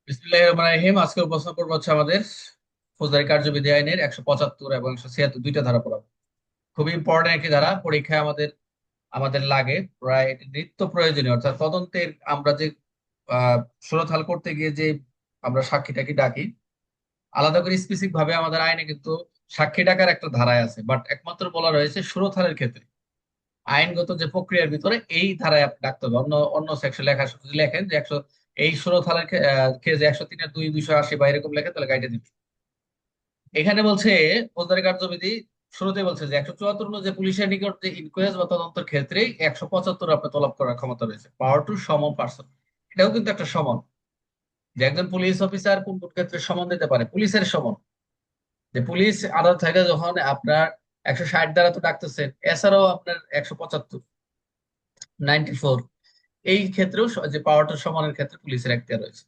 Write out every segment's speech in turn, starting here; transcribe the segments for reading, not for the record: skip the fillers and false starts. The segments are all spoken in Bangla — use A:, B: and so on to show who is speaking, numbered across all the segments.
A: বিসমিল্লাহির রহমানির রহিম। আজকে উপস্থাপন করবো হচ্ছে আমাদের ফৌজদারি কার্যবিধি আইনের 175 এবং 176 দুইটা ধারা পড়া। খুবই ইম্পর্টেন্ট একটি ধারা, পরীক্ষায় আমাদের আমাদের লাগে প্রায়, এটি নিত্য প্রয়োজনীয়। অর্থাৎ তদন্তের আমরা যে আহ সুরতহাল করতে গিয়ে যে আমরা সাক্ষীটাকে ডাকি, আলাদা করে স্পেসিফিক ভাবে আমাদের আইনে কিন্তু সাক্ষী ডাকার একটা ধারায় আছে, বাট একমাত্র বলা রয়েছে সুরতহালের ক্ষেত্রে আইনগত যে প্রক্রিয়ার ভিতরে এই ধারায় আপনি ডাকতে হবে। অন্য অন্য সেকশন লেখা যদি লেখেন যে 100 এই সুরতহালের যে 103-এর 2, 280 বা এরকম লেখেন তাহলে গাইডে দিবে। এখানে বলছে ফৌজদারি কার্যবিধি শুরুতে বলছে যে 174 অনুযায়ী পুলিশের নিকট যে ইনকোয়ারি বা তদন্তের ক্ষেত্রে 175 আপনি তলব করার ক্ষমতা রয়েছে, পাওয়ার টু সমন পার্সন। এটাও কিন্তু একটা সমন, যে একজন পুলিশ অফিসার কোন কোন ক্ষেত্রে সমন দিতে পারে। পুলিশের সমন, যে পুলিশ আদালত থেকে যখন আপনার 160 দ্বারা তো ডাকতেছেন, এছাড়াও আপনার 175, 94, এই ক্ষেত্রেও যে পাওয়ার টু সমনের ক্ষেত্রে পুলিশের এখতিয়ার রয়েছে।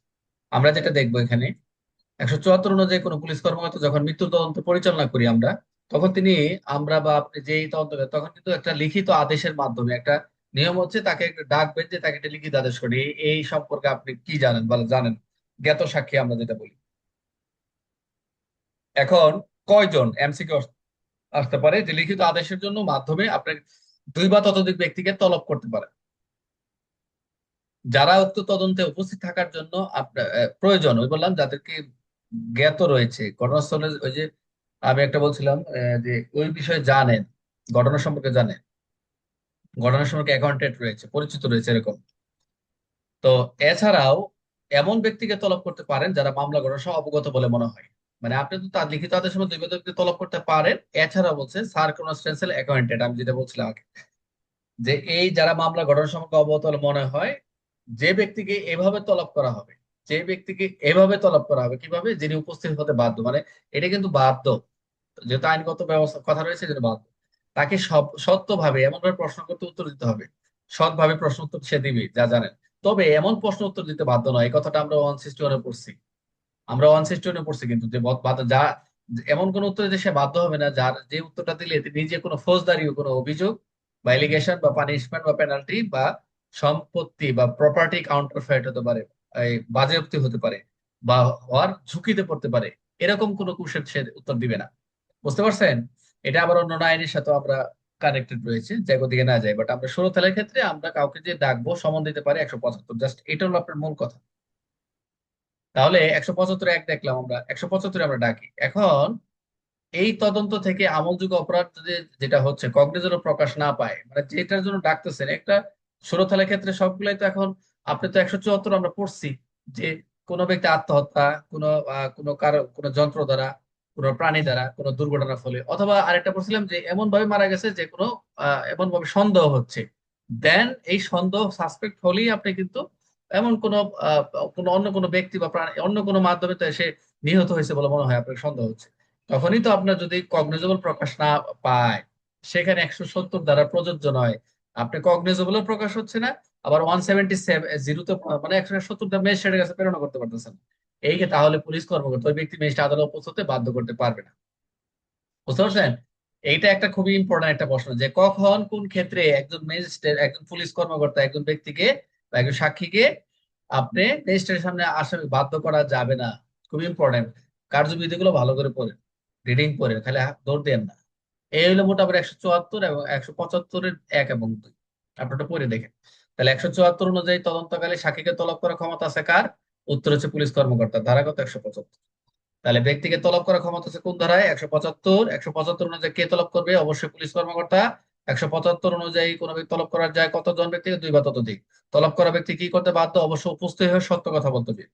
A: আমরা যেটা দেখবো এখানে 174 অনুযায়ী কোনো পুলিশ কর্মকর্তা যখন মৃত্যু তদন্ত পরিচালনা করি আমরা, তখন তিনি, আমরা বা আপনি যেই তদন্ত করেন, তখন কিন্তু একটা লিখিত আদেশের মাধ্যমে একটা নিয়ম হচ্ছে তাকে একটা ডাকবেন, যে তাকে একটা লিখিত আদেশ করি এই সম্পর্কে আপনি কি জানেন বলে জানেন, জ্ঞাত সাক্ষী আমরা যেটা বলি। এখন কয়জন এমসিকিউ আসতে পারে যে লিখিত আদেশের জন্য মাধ্যমে আপনি দুই বা ততোধিক ব্যক্তিকে তলব করতে পারেন, যারা উক্ত তদন্তে উপস্থিত থাকার জন্য আপনার প্রয়োজন, ওই বললাম যাদেরকে জ্ঞাত রয়েছে ঘটনাস্থলে, ওই যে আমি একটা বলছিলাম যে ওই বিষয়ে জানেন, ঘটনা সম্পর্কে জানেন, ঘটনা সম্পর্কে অ্যাকাউন্টেন্ট রয়েছে, পরিচিত রয়েছে এরকম। তো এছাড়াও এমন ব্যক্তিকে তলব করতে পারেন যারা মামলা ঘটনা সহ অবগত বলে মনে হয়। মানে আপনি তো তার লিখিত আদেশের মধ্যে দুই ব্যক্তিকে তলব করতে পারেন। এছাড়া বলছে সার্কমস্টেন্সিয়াল অ্যাকাউন্টেন্ট, আমি যেটা বলছিলাম আগে, যে এই যারা মামলা ঘটনা সম্পর্কে অবগত বলে মনে হয়, যে ব্যক্তিকে এভাবে তলব করা হবে, যে ব্যক্তিকে এভাবে তলব করা হবে কিভাবে, যিনি উপস্থিত হতে বাধ্য, মানে এটা কিন্তু বাধ্য, যেহেতু আইনগত ব্যবস্থা কথা রয়েছে যেটা বাধ্য, তাকে সব সত্যভাবে এমন ভাবে প্রশ্ন করতে উত্তর দিতে হবে, সৎভাবে প্রশ্ন উত্তর সে দিবে যা জানেন। তবে এমন প্রশ্ন উত্তর দিতে বাধ্য নয়, এই কথাটা আমরা 161-এ পড়ছি। আমরা 161-এ পড়ছি কিন্তু যে যা এমন কোন উত্তর দিতে সে বাধ্য হবে না যার, যে উত্তরটা দিলে তিনি নিজে কোনো ফৌজদারি কোনো অভিযোগ বা এলিগেশন বা পানিশমেন্ট বা পেনাল্টি বা সম্পত্তি বা প্রপার্টি কাউন্টারফেট হতে পারে, এই বাজেয়াপ্তি হতে পারে, বা হওয়ার ঝুঁকিতে পড়তে পারে, এরকম কোনো কোশ্চেন সে উত্তর দিবে না। বুঝতে পারছেন? এটা আবার অন্য আইনের সাথে আমরা কানেক্টেড রয়েছে, যে দিকে না যায়। বাট আমরা সুরতহালের ক্ষেত্রে আমরা কাউকে যে ডাকবো সমন দিতে পারি 175, জাস্ট এটা হলো আপনার মূল কথা। তাহলে 175 এক দেখলাম, আমরা 175 আমরা ডাকি। এখন এই তদন্ত থেকে আমলযোগ্য অপরাধ যদি, যেটা হচ্ছে কগনিজেরও প্রকাশ না পায়, মানে যেটার জন্য ডাকতেছেন একটা সুরতহালের ক্ষেত্রে সবগুলাই তো এখন, আপনি তো 174 আমরা পড়ছি যে কোনো ব্যক্তি আত্মহত্যা, কোনো কোনো কারো কোনো যন্ত্র দ্বারা, কোনো প্রাণী দ্বারা, কোনো দুর্ঘটনার ফলে, অথবা আরেকটা পড়ছিলাম যে এমন ভাবে মারা গেছে যে কোনো এমন ভাবে সন্দেহ হচ্ছে, দেন এই সন্দেহ সাসপেক্ট হলেই আপনি কিন্তু এমন কোনো আহ, কোনো অন্য কোনো ব্যক্তি বা প্রাণী অন্য কোনো মাধ্যমে তো এসে নিহত হয়েছে বলে মনে হয়, আপনার সন্দেহ হচ্ছে, তখনই তো আপনার যদি কগনিজেবল প্রকাশ না পায়, সেখানে 170 দ্বারা প্রযোজ্য নয়। আপনি কগনিজেবল প্রকাশ হচ্ছে না, আবার 177 মানে 170টা ম্যাজিস্ট্রেটের কাছে প্রেরণ করতে পারতেছেন, এই তাহলে পুলিশ কর্মকর্তা ওই ব্যক্তি ম্যাজিস্ট্রেট আদালত উপস্থিত হতে বাধ্য করতে পারবে না। বুঝতে পারছেন? এইটা একটা খুবই ইম্পর্টেন্ট একটা প্রশ্ন, যে কখন কোন ক্ষেত্রে একজন ম্যাজিস্ট্রেট, একজন পুলিশ কর্মকর্তা একজন ব্যক্তিকে বা একজন সাক্ষীকে আপনি ম্যাজিস্ট্রেটের সামনে আসামি বাধ্য করা যাবে না। খুবই ইম্পর্টেন্ট। কার্যবিধি গুলো ভালো করে পড়েন, রিডিং পড়েন, খালি দৌড় দেন না। এই হলো মোটামুটি 174 এবং 175-এর 1 এবং 2, আপনারটা পড়ে দেখেন। তাহলে 174 অনুযায়ী তদন্তকালে সাক্ষীকে তলব করার ক্ষমতা আছে কার? উত্তর হচ্ছে পুলিশ কর্মকর্তা, ধারাগত 175। তাহলে ব্যক্তিকে তলব করার ক্ষমতা আছে কোন ধারায়? 175। 175 অনুযায়ী কে তলব করবে? অবশ্যই পুলিশ কর্মকর্তা। 175 অনুযায়ী কোন ব্যক্তি তলব করা যায় কতজন ব্যক্তিকে? দুই বা ততোধিক। তলব করা ব্যক্তি কি করতে বাধ্য? অবশ্য উপস্থিত হয়ে সত্য কথা বলতে হবে।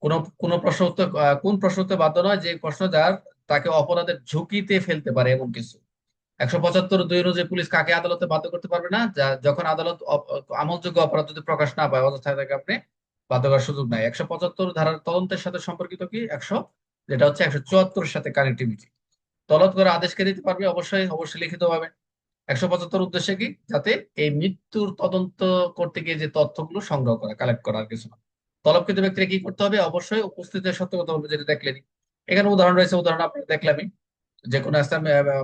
A: কোন কোন প্রশ্ন উত্তর কোন প্রশ্ন উত্তর বাধ্য নয়? যে প্রশ্ন যার তাকে অপরাধের ঝুঁকিতে ফেলতে পারে এমন কিছু। 175-2 অনুযায়ী পুলিশ কাকে আদালতে বাধ্য করতে পারবে না? যখন আদালত আমলযোগ্য অপরাধ যদি প্রকাশ না পায়, অযথায় তাকে আপনি বাধ্য করার সুযোগ নাই। 175 ধারার তদন্তের সাথে সম্পর্কিত কি যেটা হচ্ছে 174-এর সাথে কানেক্টিভিটি। তলব করে আদেশকে দিতে পারবে অবশ্যই, অবশ্যই লিখিত ভাবে। 175 উদ্দেশ্যে কি? যাতে এই মৃত্যুর তদন্ত করতে গিয়ে যে তথ্যগুলো সংগ্রহ করা, কালেক্ট করা, আর কিছু না। তলবকৃত ব্যক্তিরা কি করতে হবে? অবশ্যই উপস্থিতের সত্য কথা বলবে, যেটা দেখলেনি। এখানে উদাহরণ রয়েছে, উদাহরণ আপনি দেখলামই, যে কোনো স্থান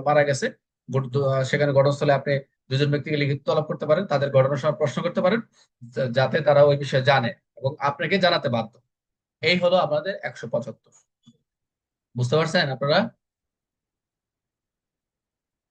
A: মারা গেছে, সেখানে ঘটনাস্থলে আপনি দুজন ব্যক্তিকে লিখিত তলব করতে পারেন, তাদের ঘটনার সময় প্রশ্ন করতে পারেন, যাতে তারা ওই বিষয়ে জানে এবং আপনাকে জানাতে বাধ্য। এই হলো আমাদের 175। বুঝতে পারছেন আপনারা?